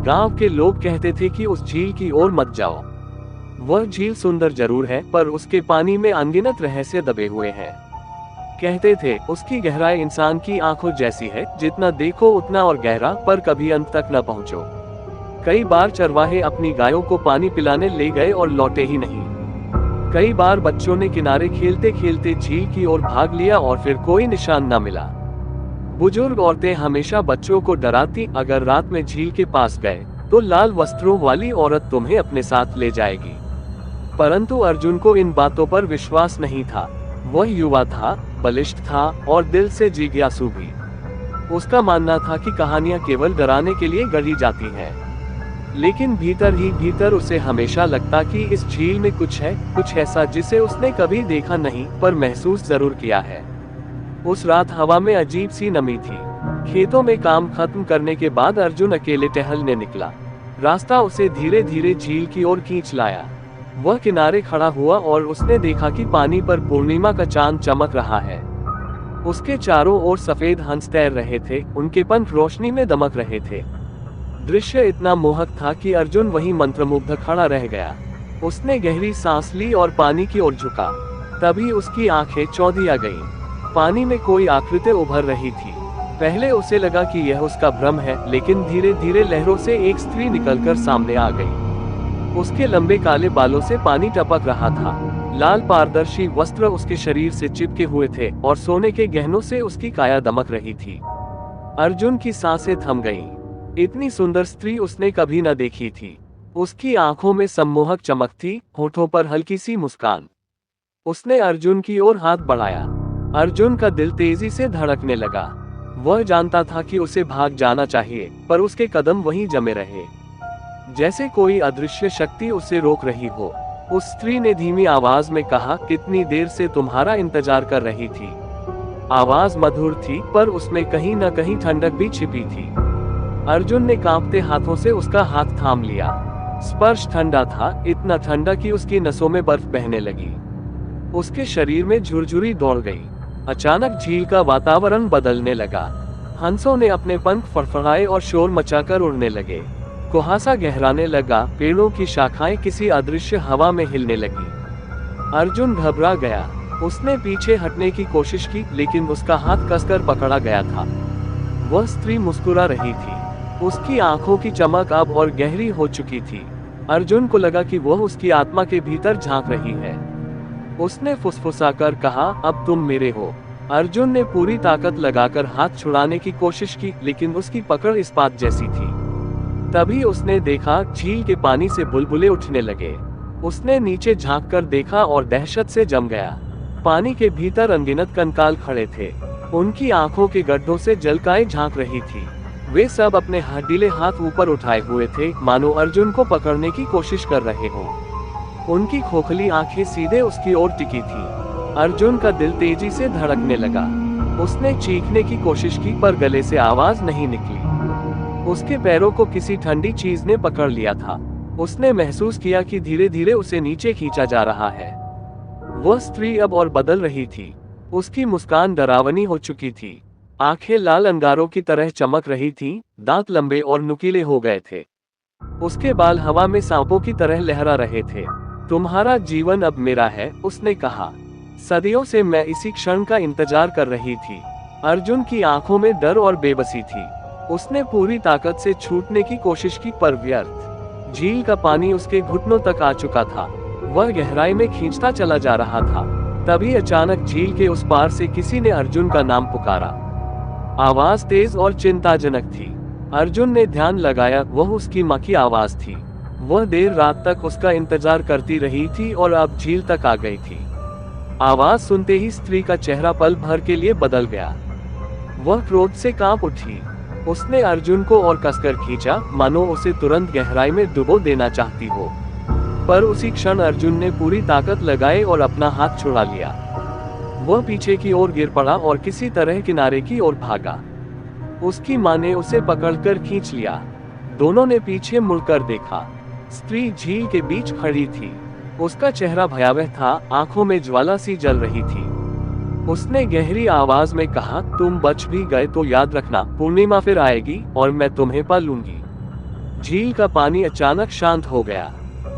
गांव के लोग कहते थे कि उस झील की ओर मत जाओ। वह झील सुंदर जरूर है, पर उसके पानी में अनगिनत रहस्य दबे हुए हैं। कहते थे उसकी गहराई इंसान की आंखों जैसी है, जितना देखो उतना और गहरा, पर कभी अंत तक न पहुंचो। कई बार चरवाहे अपनी गायों को पानी पिलाने ले गए और लौटे ही नहीं। कई बार बच्चों ने किनारे खेलते खेलते झील की ओर भाग लिया और फिर कोई निशान न मिला। बुजुर्ग औरतें हमेशा बच्चों को डराती, अगर रात में झील के पास गए तो लाल वस्त्रों वाली औरत तुम्हें अपने साथ ले जाएगी। परंतु अर्जुन को इन बातों पर विश्वास नहीं था। वह युवा था, बलिष्ठ था और दिल से जिज्ञासु भी। उसका मानना था कि कहानियां केवल डराने के लिए गढ़ी जाती हैं। लेकिन भीतर ही भीतर उसे हमेशा लगता कि इस झील में कुछ है, कुछ ऐसा जिसे उसने कभी देखा नहीं, पर महसूस जरूर किया है। उस रात हवा में अजीब सी नमी थी। खेतों में काम खत्म करने के बाद अर्जुन अकेले टहलने निकला। रास्ता उसे धीरे धीरे झील की ओर खींच लाया। वह किनारे खड़ा हुआ और उसने देखा कि पानी पर पूर्णिमा का चांद चमक रहा है। उसके चारों ओर सफेद हंस तैर रहे थे, उनके पंख रोशनी में दमक रहे थे। दृश्य इतना मोहक था कि अर्जुन वहीं मंत्रमुग्ध खड़ा रह गया। उसने गहरी सांस ली और पानी की ओर झुका। तभी उसकी आंखें चौंधिया गईं। पानी में कोई आकृति उभर रही थी। पहले उसे लगा कि यह उसका भ्रम है, लेकिन धीरे धीरे लहरों से एक स्त्री निकलकर सामने आ गई। उसके लंबे काले बालों से पानी टपक रहा था। लाल पारदर्शी वस्त्र उसके शरीर से चिपके हुए थे और सोने के गहनों से उसकी काया दमक रही थी। अर्जुन की सांसें थम गईं। इतनी सुंदर स्त्री उसने कभी न देखी थी। उसकी आंखों में सम्मोहक चमक थी, होठों पर हल्की सी मुस्कान। उसने अर्जुन की ओर हाथ बढ़ाया। अर्जुन का दिल तेजी से धड़कने लगा। वह जानता था कि उसे भाग जाना चाहिए, पर उसके कदम वहीं जमे रहे, जैसे कोई अदृश्य शक्ति उसे रोक रही हो। उस स्त्री ने धीमी आवाज में कहा, कितनी देर से तुम्हारा इंतजार कर रही थी। आवाज मधुर थी, पर उसमें कहीं न कहीं ठंडक भी छिपी थी। अर्जुन ने कांपते हाथों से उसका हाथ थाम लिया। स्पर्श ठंडा था, इतना ठंडा कि उसकी नसों में बर्फ बहने लगी। उसके शरीर में झुरझुरी दौड़ गई। अचानक झील का वातावरण बदलने लगा। हंसों ने अपने पंख फड़फड़ाए और शोर मचाकर उड़ने लगे। कुहासा गहराने लगा, पेड़ों की शाखाएं किसी अदृश्य हवा में हिलने लगी। अर्जुन घबरा गया। उसने पीछे हटने की कोशिश की, लेकिन उसका हाथ कसकर पकड़ा गया था। वह स्त्री मुस्कुरा रही थी। उसकी आंखों की चमक अब और गहरी हो चुकी थी। अर्जुन को लगा कि वह उसकी आत्मा के भीतर झांक रही है। उसने फुसफुसाकर कहा, अब तुम मेरे हो। अर्जुन ने पूरी ताकत लगाकर हाथ छुड़ाने की कोशिश की, लेकिन उसकी पकड़ इस्पात जैसी थी। तभी उसने देखा, झील के पानी से बुलबुले उठने लगे। उसने नीचे झांककर देखा और दहशत से जम गया। पानी के भीतर अनगिनत कंकाल खड़े थे। उनकी आंखों के गड्ढों से जलकाएं झांक रही थी। वे सब अपने हड्डीले हाथ ऊपर उठाए हुए थे, मानो अर्जुन को पकड़ने की कोशिश कर रहे हों। उनकी खोखली आंखें सीधे उसकी ओर टिकी थी। अर्जुन का दिल तेजी से धड़कने लगा। उसने चीखने की कोशिश की, पर गले से आवाज नहीं निकली। उसके पैरों को किसी ठंडी चीज ने पकड़ लिया था। उसने महसूस किया कि धीरे धीरे उसे नीचे खींचा जा रहा है। वह स्त्री अब और बदल रही थी। उसकी मुस्कान डरावनी हो चुकी थी। आंखें लाल अंगारों की तरह चमक रही थीं, दांत लंबे और नुकीले हो गए थे। उसके बाल हवा में सांपों की तरह लहरा रहे थे। तुम्हारा जीवन अब मेरा है, उसने कहा। सदियों से मैं इसी क्षण का इंतजार कर रही थी। अर्जुन की आंखों में डर और बेबसी थी। उसने पूरी ताकत से छूटने की कोशिश की, पर व्यर्थ। झील का पानी उसके घुटनों तक आ चुका था। वह गहराई में खींचता चला जा रहा था। तभी अचानक झील के उस पार से किसी ने अर्जुन का नाम पुकारा। आवाज तेज और चिंताजनक थी। अर्जुन ने ध्यान लगाया, वह उसकी मां की आवाज थी। वह देर रात तक उसका इंतजार करती रही थी और अब झील तक आ गई थी। आवाज सुनते ही स्त्री का चेहरा पल भर के लिए बदल गया। वह क्रोध से कांप उठी। उसने अर्जुन को और कसकर खींचा, मानो उसे तुरंत गहराई में डुबो देना चाहती हो। पर उसी क्षण अर्जुन ने पूरी ताकत लगाई और अपना हाथ छुड़ा लिया। वह पीछे की ओर गिर पड़ा और किसी तरह किनारे की ओर भागा। उसकी मां ने उसे पकड़कर खींच लिया। दोनों ने पीछे मुड़कर देखा। स्त्री झील के बीच खड़ी थी। उसका चेहरा भयावह था, आंखों में ज्वाला सी जल रही थी। उसने गहरी आवाज में कहा, तुम बच भी गए तो याद रखना, पूर्णिमा फिर आएगी और मैं तुम्हें पा लूंगी। झील का पानी अचानक शांत हो गया।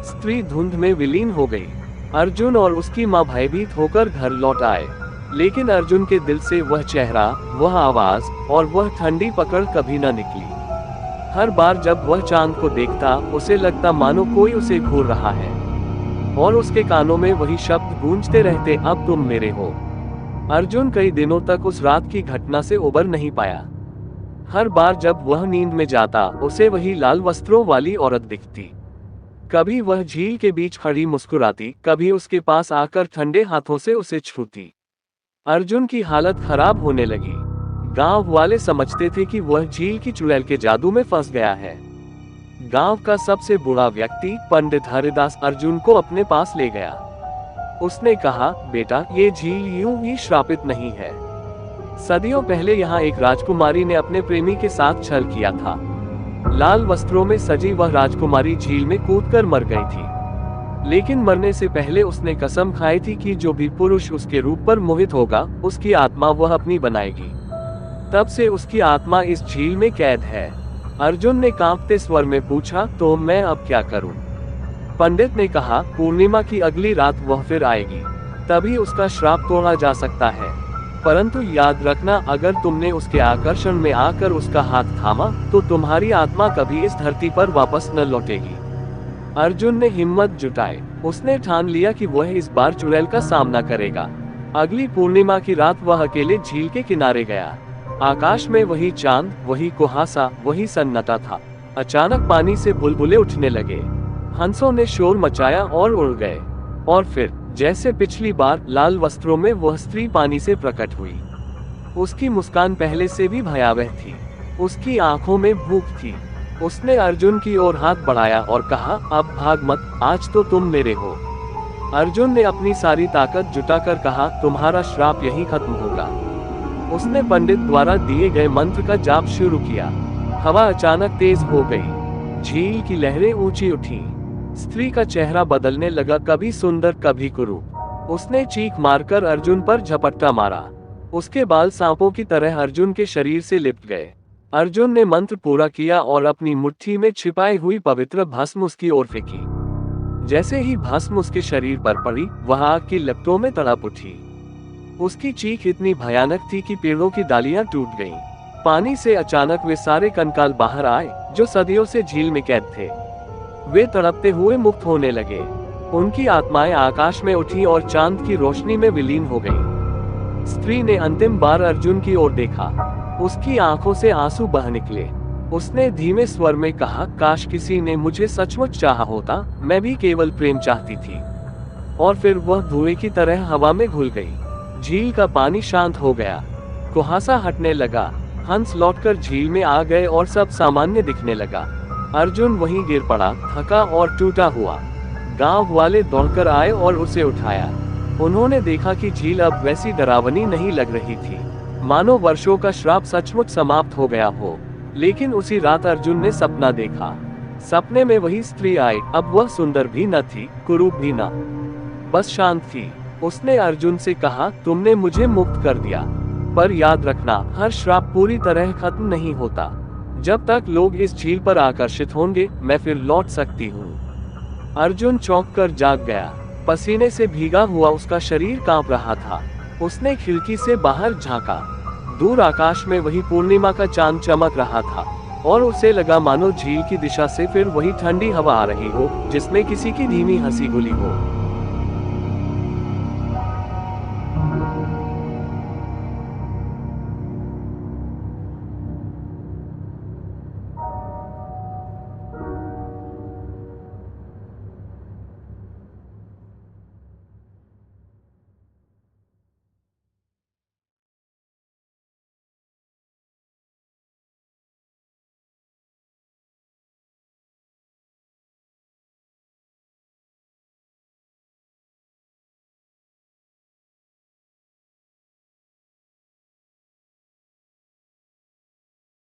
स्त्री धुंध में विलीन हो गई। अर्जुन और उसकी मां भयभीत होकर घर लौट आए, लेकिन अर्जुन के दिल से वह चेहरा, वह आवाज और वह ठंडी पकड़ कभी न निकली। हर बार जब वह चांद को देखता, उसे लगता मानो कोई उसे घूर रहा है, और उसके कानों में वही शब्द गूंजते रहते, अब तुम मेरे हो। अर्जुन कई दिनों तक उस रात की घटना से उबर नहीं पाया। हर बार जब वह नींद में जाता, उसे वही लाल वस्त्रों वाली औरत दिखती। कभी वह झील के बीच खड़ी मुस्कुराती, कभी उसके पास आकर ठंडे हाथों से उसे छूती। अर्जुन की हालत खराब होने लगी। गांव वाले समझते थे कि वह झील की चुड़ैल के जादू में फंस गया है। गांव का सबसे बूढ़ा व्यक्ति पंडित हरिदास अर्जुन को अपने पास ले गया। उसने कहा, बेटा, ये झील यूं ही श्रापित नहीं है। सदियों पहले यहाँ एक राजकुमारी ने अपने प्रेमी के साथ छल किया था। लाल वस्त्रों में सजी वह राजकुमारी झील में कूदकर मर गई थी, लेकिन मरने से पहले उसने कसम खाई थी कि जो भी पुरुष उसके रूप पर मोहित होगा, उसकी आत्मा वह अपनी बनाएगी। तब से उसकी आत्मा इस झील में कैद है। अर्जुन ने कांपते स्वर में पूछा, तो मैं अब क्या करूं? पंडित ने कहा, पूर्णिमा की अगली रात वह फिर आएगी, तभी उसका श्राप तोड़ा जा सकता है। परंतु याद रखना, अगर तुमने उसके आकर्षण में आकर उसका हाथ थामा, तो तुम्हारी आत्मा कभी इस धरती पर वापस न लौटेगी। अर्जुन ने हिम्मत जुटाई। उसने ठान लिया कि वह इस बार चुड़ैल का सामना करेगा। अगली पूर्णिमा की रात वह अकेले झील के किनारे गया। आकाश में वही चांद, वही कुहासा, वही सन्नाटा था। अचानक पानी से बुलबुले उठने लगे। हंसों ने शोर मचाया और उड़ गए। और फिर जैसे पिछली बार, लाल वस्त्रों में वह स्त्री पानी से प्रकट हुई। उसकी मुस्कान पहले से भी भयावह थी। उसकी आंखों में भूख थी। उसने अर्जुन की ओर हाथ बढ़ाया और कहा, अब भाग मत, आज तो तुम मेरे हो। अर्जुन ने अपनी सारी ताकत जुटाकर कहा, तुम्हारा श्राप यहीं खत्म होगा। उसने पंडित द्वारा दिए गए मंत्र का जाप शुरू किया। हवा अचानक तेज हो गई। झील की लहरें ऊंची उठी। स्त्री का चेहरा बदलने लगा, कभी सुंदर, कभी कुरूप। उसने चीख मारकर अर्जुन पर झपट्टा मारा। उसके बाल सांपों की तरह अर्जुन के शरीर से लिपट गए। अर्जुन ने मंत्र पूरा किया और अपनी मुट्ठी में छिपाई हुई पवित्र भस्म उसकी ओर फेंकी। जैसे ही भस्म उसके शरीर पर पड़ी, वह आग की लपटों में तड़प उठी। उसकी चीख इतनी भयानक थी कि पेड़ों की डालियां टूट गईं। पानी से अचानक वे सारे कंकाल बाहर आए, जो सदियों से झील में कैद थे। वे तड़पते हुए मुक्त होने लगे। उनकी आत्माएं आकाश में उठी और चांद की रोशनी में विलीन हो गईं। स्त्री ने अंतिम बार अर्जुन की ओर देखा। उसकी आंखों से आंसू बह निकले। उसने धीमे स्वर में कहा, काश किसी ने मुझे सचमुच चाहा होता, मैं भी केवल प्रेम चाहती थी। और फिर वह धुएं की तरह हवा में घुल गई। झील का पानी शांत हो गया। कुहासा हटने लगा। हंस लौटकर झील में आ गए और सब सामान्य दिखने लगा। अर्जुन वहीं गिर पड़ा, थका और टूटा हुआ। गांव वाले दौड़कर आए और उसे उठाया। उन्होंने देखा कि झील अब वैसी डरावनी नहीं लग रही थी, मानो वर्षों का श्राप सचमुच समाप्त हो गया हो। लेकिन उसी रात अर्जुन ने सपना देखा। सपने में वही स्त्री आई। अब वह सुंदर भी न थी, कुरूप भी न, बस शांत थी। उसने अर्जुन से कहा, तुमने मुझे मुक्त कर दिया, पर याद रखना, हर श्राप पूरी तरह खत्म नहीं होता। जब तक लोग इस झील पर आकर्षित होंगे, मैं फिर लौट सकती हूँ। अर्जुन चौंक कर जाग गया। पसीने से भीगा हुआ उसका शरीर कांप रहा था। उसने खिड़की से बाहर झांका। दूर आकाश में वही पूर्णिमा का चांद चमक रहा था, और उसे लगा मानो झील की दिशा से फिर वही ठंडी हवा आ रही हो, जिसमें किसी की धीमी हंसी घुली हो।